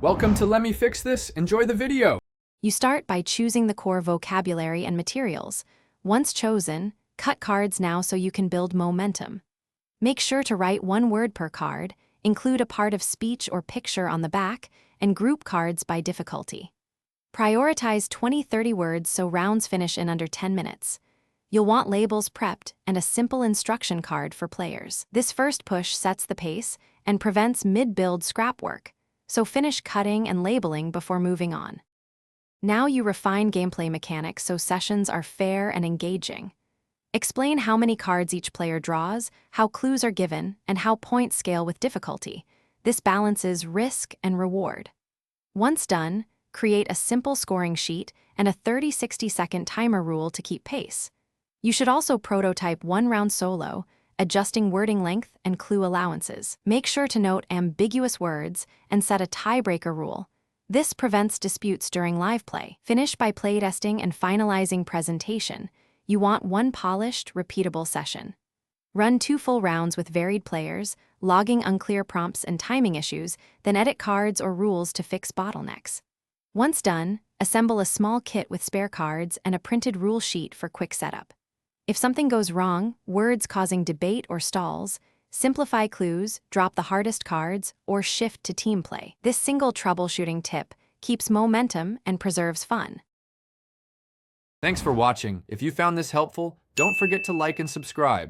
Welcome to Let Me Fix This. Enjoy the video. You start by choosing the core vocabulary and materials. Once chosen, cut cards now so you can build momentum. Make sure to write one word per card, include a part of speech or picture on the back, and group cards by difficulty. Prioritize 20-30 words so rounds finish in under 10 minutes. You'll want labels prepped and a simple instruction card for players. This first push sets the pace and prevents mid-build scrap work, so finish cutting and labeling before moving on. Now you refine gameplay mechanics so sessions are fair and engaging. Explain how many cards each player draws, how clues are given, and how points scale with difficulty. This balances risk and reward. Once done, create a simple scoring sheet and a 30-60-second timer rule to keep pace. You should also prototype one round solo, adjusting wording length and clue allowances. Make sure to note ambiguous words and set a tiebreaker rule. This prevents disputes during live play. Finish by playtesting and finalizing presentation. You want one polished, repeatable session. Run 2 full rounds with varied players, logging unclear prompts and timing issues, then edit cards or rules to fix bottlenecks. Once done, assemble a small kit with spare cards and a printed rule sheet for quick setup. If something goes wrong, words causing debate or stalls, simplify clues, drop the hardest cards, or shift to team play. This single troubleshooting tip keeps momentum and preserves fun. Thanks for watching. If you found this helpful, don't forget to like and subscribe.